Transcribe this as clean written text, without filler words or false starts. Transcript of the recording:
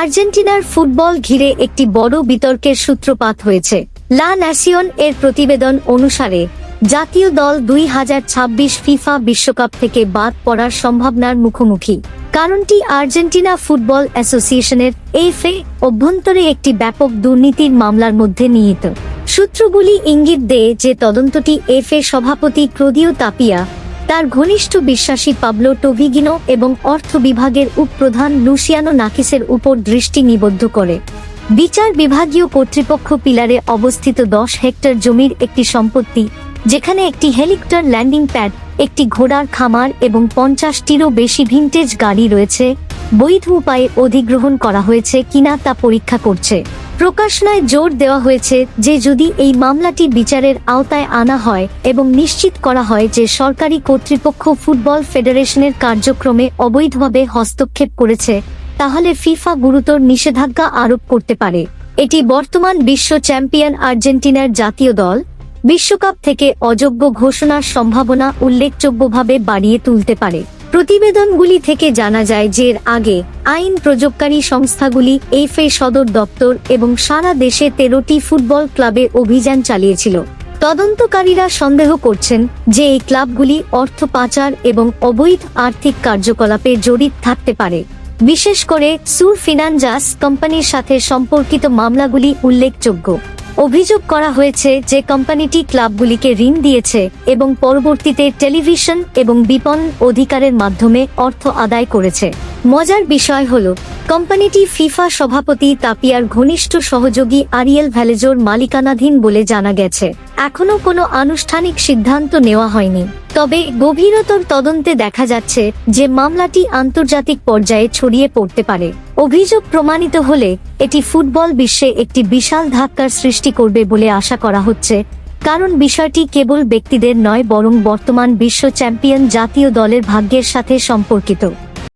আর্জেন্টিনার ফুটবল ঘিরে একটি বড় বিতর্কের সূত্রপাত হয়েছে। লা ন্যাসিয়ন এর প্রতিবেদন অনুসারে জাতীয় দল 2026 ফিফা বিশ্বকাপ থেকে বাদ পড়ার সম্ভাবনার মুখোমুখি। কারণটি আর্জেন্টিনা ফুটবল অ্যাসোসিয়েশনের এফএ অভ্যন্তরে একটি ব্যাপক দুর্নীতির মামলার মধ্যে নিহিত। সূত্রগুলি ইঙ্গিত দেয় যে তদন্তটি এফএ সভাপতি ক্লদিও তাপিয়া, তার ঘনিষ্ঠ বিশ্বাসী পাবলো টোভিগিনো এবং অর্থ বিভাগের উপপ্রধান লুসিয়ানো নাকিসের উপর দৃষ্টি নিবদ্ধ করে। বিচার বিভাগীয় কর্তৃপক্ষ পিলারে অবস্থিত 10 হেক্টর জমির একটি সম্পত্তি, যেখানে একটি হেলিকপ্টার ল্যান্ডিং প্যাড, একটি ঘোড়ার খামার এবং 50টিরও বেশি ভিনটেজ গাড়ি রয়েছে, বৈধ উপায়ে অধিগ্রহণ করা হয়েছে কিনা তা পরীক্ষা করছে। প্রকাশনায় জোর দেওয়া হয়েছে যে যদি এই মামলাটি বিচারের আওতায় আনা হয় এবং নিশ্চিত করা হয় যে সরকারি কর্তৃপক্ষ ফুটবল ফেডারেশনের কার্যক্রমে অবৈধভাবে হস্তক্ষেপ করেছে, তাহলে ফিফা গুরুতর নিষেধাজ্ঞা আরোপ করতে পারে। এটি বর্তমান বিশ্ব চ্যাম্পিয়ন আর্জেন্টিনার জাতীয় দল বিশ্বকাপ থেকে অযোগ্য ঘোষণার সম্ভাবনা উল্লেখযোগ্যভাবে বাড়িয়ে তুলতে পারে। প্রতিবেদনগুলি থেকে জানা যায় যে এর আগে আইন প্রযোগকারী সংস্থাগুলি এফএ সদর দপ্তর এবং সারা দেশে 13টি ফুটবল ক্লাবে অভিযান চালিয়েছিল। তদন্তকারীরা সন্দেহ করছেন যে এই ক্লাবগুলি অর্থ পাচার এবং অবৈধ আর্থিক কার্যকলাপে জড়িত থাকতে পারে। বিশেষ করে সুর ফিনান্সাস কোম্পানির সাথে সম্পর্কিত মামলাগুলি উল্লেখযোগ্য। অভিযোগ করা হয়েছে যে কোম্পানিটি ক্লাবগুলিকে ঋণ দিয়েছে এবং পরবর্তীতে টেলিভিশন এবং বিপণন অধিকারের মাধ্যমে অর্থ আদায় করেছে। মজার বিষয় হল, কোম্পানিটি ফিফা সভাপতি তাপিয়ার ঘনিষ্ঠ সহযোগী আরিয়েল ভ্যালেজোর মালিকানাধীন বলে জানা গেছে। এখনো কোনো আনুষ্ঠানিক সিদ্ধান্ত নেওয়া হয়নি, তবে গভীরতর তদন্তে দেখা যাচ্ছে যে মামলাটি আন্তর্জাতিক পর্যায়ে ছড়িয়ে পড়তে পারে। অভিযোগ প্রমাণিত হলে এটি ফুটবল বিশ্বে একটি বিশাল ধাক্কার সৃষ্টি করবে বলে আশা করা হচ্ছে, কারণ বিষয়টি কেবল ব্যক্তিদের নয় বরং বর্তমান বিশ্ব চ্যাম্পিয়ন জাতীয় দলের ভাগ্যের সাথে সম্পর্কিত।